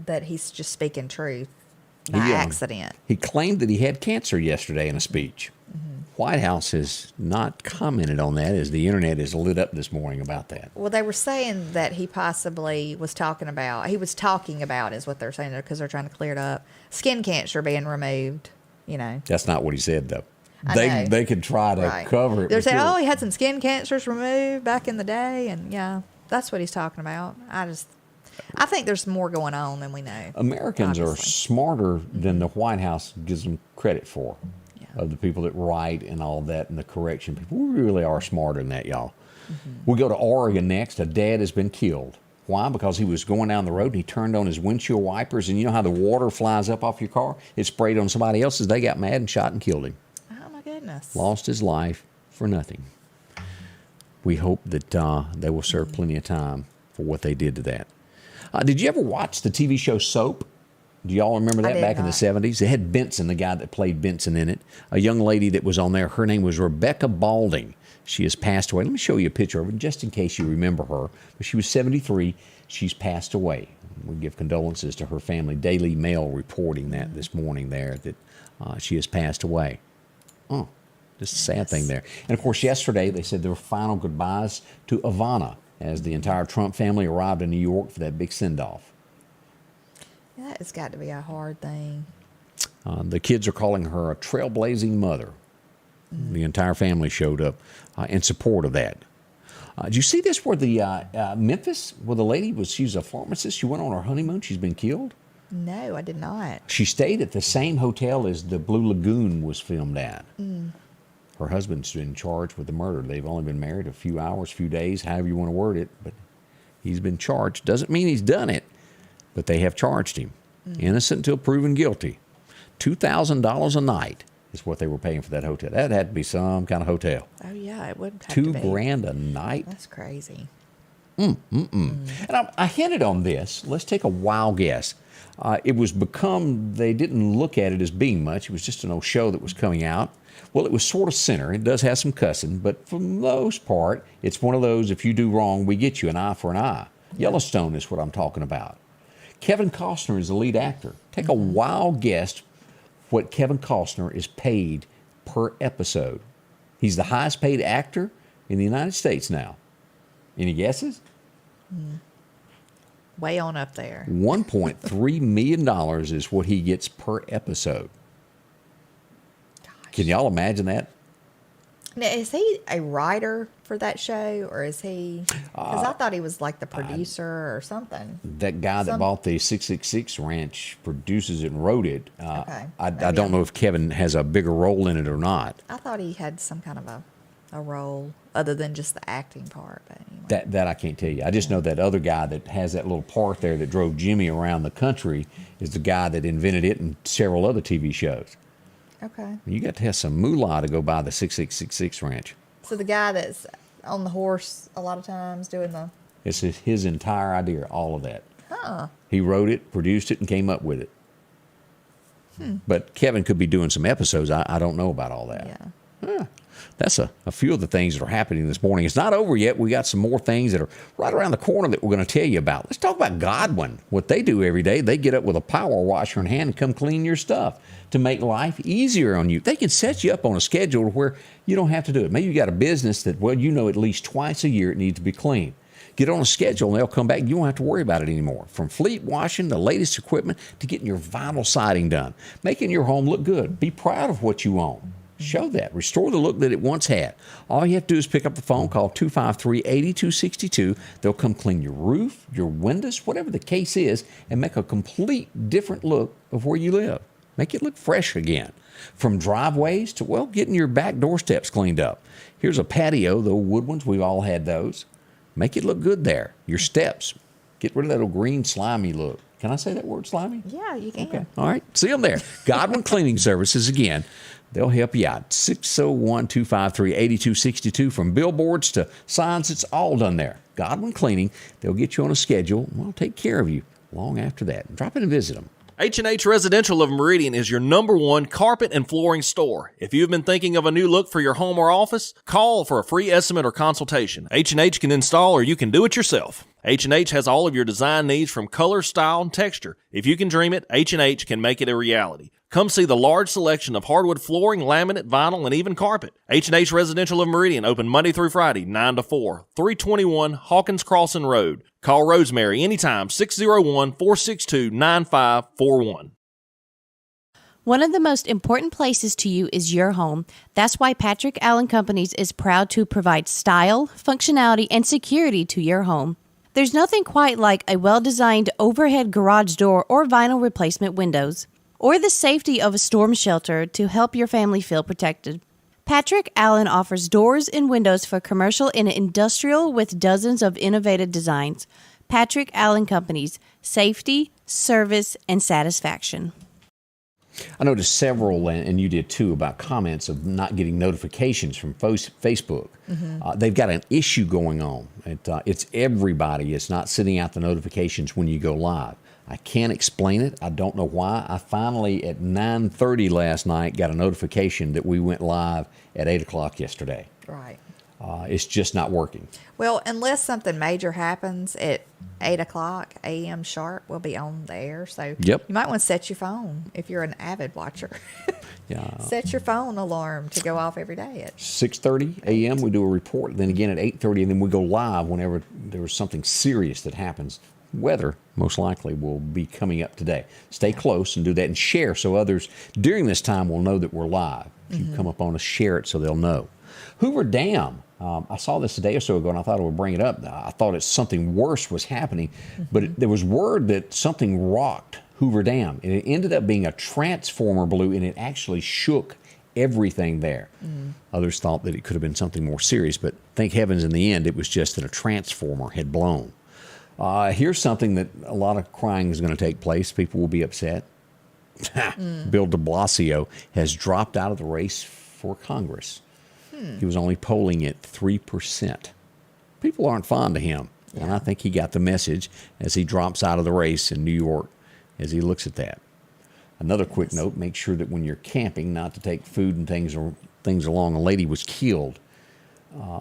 that he's just speaking truth by accident. He claimed that he had cancer yesterday in a speech. White House has not commented on that, as the internet is lit up this morning about that. Well, they were saying that he possibly was talking about, is what they're saying, because they're trying to clear it up, skin cancer being removed, That's not what he said, though. I know. They could try to cover it. They're saying, he had some skin cancers removed back in the day, and that's what he's talking about. I think there's more going on than we know. Americans are smarter than the White House gives them credit for. Of the people that write and all that and the correction people. We really are smarter than that, y'all. We go to Oregon next. A dad has been killed. Why? Because he was going down the road and he turned on his windshield wipers, and you know how the water flies up off your car? It sprayed on somebody else's. They got mad and shot and killed him. Oh, my goodness. Lost his life for nothing. We hope that they will serve plenty of time for what they did to that. Did you ever watch the TV show Soap? Do y'all remember that back in the 70s? It had Benson, the guy that played Benson in it. A young lady that was on there, her name was Rebecca Balding. She has passed away. Let me show you a picture of her just in case you remember her. But she was 73. She's passed away. We give condolences to her family. Daily Mail reporting that this morning there, that she has passed away. Just a sad thing there. And, of course, yesterday they said there were final goodbyes to Ivana as the entire Trump family arrived in New York for that big send-off. Yeah, it's got to be a hard thing. The kids are calling her a trailblazing mother. The entire family showed up in support of that. Did you see this where the Memphis, where the lady she's a pharmacist, she went on her honeymoon, she's been killed? No, I did not. She stayed at the same hotel as the Blue Lagoon was filmed at. Her husband's been charged with the murder. They've only been married a few hours, few days, however you want to word it, but he's been charged. Doesn't mean he's done it, but they have charged him. Innocent until proven guilty. $2,000 a night is what they were paying for that hotel. That had to be some kind of hotel. Oh, yeah, it would have to be. $2,000 a night? That's crazy. And I hinted on this. Let's take a wild guess. It was they didn't look at it as being much. It was just an old show that was coming out. Well, it was sort of center. It does have some cussing, but for the most part, it's one of those, if you do wrong, we get you an eye for an eye. Yellowstone is what I'm talking about. Kevin Costner is the lead actor. Take a wild guess what Kevin Costner is paid per episode. He's the highest paid actor in the United States now. Any guesses? Way on up there. $1.3 million is what he gets per episode. Can y'all imagine that? Now, is he a writer for that show, or is he? Because I thought he was like the producer or something. That guy that bought the 666 Ranch produces it and wrote it. Okay. I don't know if Kevin has a bigger role in it or not. I thought he had some kind of a role other than just the acting part. But anyway. That I can't tell you. I just know that other guy that has that little part there that drove Jimmy around the country is the guy that invented it and several other TV shows. Okay. You got to have some moolah to go buy the 6666 Ranch. So the guy that's on the horse a lot of times doing the... It's his entire idea, all of that. Huh. He wrote it, produced it, and came up with it. But Kevin could be doing some episodes. I don't know about all that. Yeah. That's a few of the things that are happening this morning. It's not over yet. We got some more things that are right around the corner that we're going to tell you about. Let's talk about Godwin. What they do every day, they get up with a power washer in hand and come clean your stuff to make life easier on you. They can set you up on a schedule where you don't have to do it. Maybe you got a business that, well, you know at least twice a year it needs to be cleaned. Get on a schedule and they'll come back. You won't have to worry about it anymore. From fleet washing, the latest equipment, to getting your vinyl siding done. Making your home look good. Be proud of what you own. Show that. Restore the look that it once had. All you have to do is pick up the phone, call 253-8262. They'll come clean your roof, your windows, whatever the case is, and make a complete different look of where you live. Make it look fresh again. From driveways to, well, getting your back doorsteps cleaned up. Here's a patio, the old wood ones. We've all had those. Make it look good there. Your steps. Get rid of that old green slimy look. Can I say that word, slimy? Yeah, you can. Okay. All right. See them there. Godwin Cleaning Services again. They'll help you out. 601-253-8262. From billboards to signs, it's all done there. Godwin Cleaning. They'll get you on a schedule. We'll take care of you long after that. Drop in and visit them. H&H Residential of Meridian is your #1 carpet and flooring store. If you've been thinking of a new look for your home or office, call for a free estimate or consultation. H&H can install or you can do it yourself. H&H has all of your design needs from color, style, and texture. If you can dream it, H&H can make it a reality. Come see the large selection of hardwood flooring, laminate, vinyl, and even carpet. H&H Residential of Meridian, open Monday through Friday, 9 to 4, 321 Hawkins Crossing Road. Call Rosemary anytime, 601-462-9541. One of the most important places to you is your home. That's why Patrick Allen Companies is proud to provide style, functionality, and security to your home. There's nothing quite like a well-designed overhead garage door or vinyl replacement windows, or the safety of a storm shelter to help your family feel protected. Patrick Allen offers doors and windows for commercial and industrial with dozens of innovative designs. Patrick Allen Companies, safety, service, and satisfaction. I noticed several, and you did too, about comments of not getting notifications from Facebook. They've got an issue going on. It's everybody. It's not sending out the notifications when you go live. I can't explain it. I don't know why. I finally, at 9:30 last night, got a notification that we went live at 8 o'clock yesterday. Right. It's just not working. Well, unless something major happens at 8 o'clock a.m. sharp, we'll be on the air. So Yep. you might want to set your phone if you're an avid watcher. Yeah. Set your phone alarm to go off every day at 6:30 a.m. we do a report, then again at 8:30, and then we go live whenever there's something serious that happens. Weather, most likely, will be coming up today. Stay close and do that and share so others during this time will know that we're live. If you come up on us, share it so they'll know. Hoover Dam. I saw this a day or so ago, and I thought I would bring it up. I thought something worse was happening, but there was word that something rocked Hoover Dam, and it ended up being a transformer blew, and it actually shook everything there. Others thought that it could have been something more serious, but thank heavens in the end it was just that a transformer had blown. Here's something that a lot of crying is going to take place. People will be upset. Bill de Blasio has dropped out of the race for Congress. He was only polling at 3%. People aren't fond of him, and I think he got the message as he drops out of the race in New York as he looks at that. Another quick note, make sure that when you're camping not to take food and things along. A lady was killed,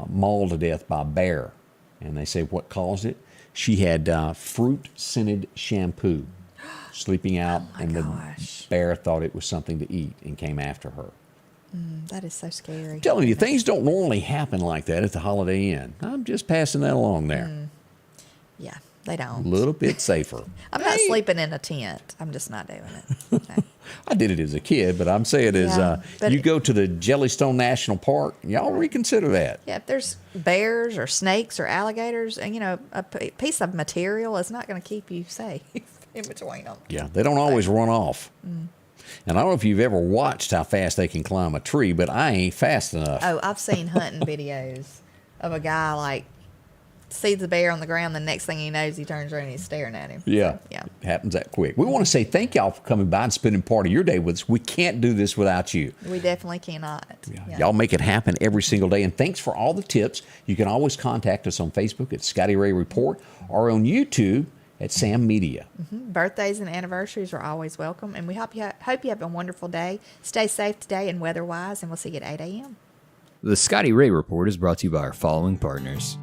mauled to death by a bear, and they say what caused it? She had fruit-scented shampoo sleeping out, and the bear thought it was something to eat and came after her. That is so scary. I'm telling you, things don't normally happen like that at the Holiday Inn. I'm just passing that along there. Yeah, they don't. A little bit safer. I'm not sleeping in a tent. I'm just not doing it. No. I did it as a kid, but I'm saying you go to the Yellowstone National Park, y'all reconsider that. Yeah, if there's bears or snakes or alligators, and a piece of material is not going to keep you safe in between them. Yeah, they don't always run off. And I don't know if you've ever watched how fast they can climb a tree, but I ain't fast enough. Oh, I've seen hunting videos of a guy sees a bear on the ground. The next thing he knows, he turns around and he's staring at him. Yeah, So, yeah. It happens that quick. We want to say thank y'all for coming by and spending part of your day with us. We can't do this without you. We definitely cannot. Yeah. Y'all make it happen every single day. And thanks for all the tips. You can always contact us on Facebook at Scotty Ray Report or on YouTube at Sam Media. Birthdays and anniversaries are always welcome, and we hope you have a wonderful day. Stay safe today and weather-wise, and we'll see you at 8 a.m. The Scotty Ray Report is brought to you by our following partners: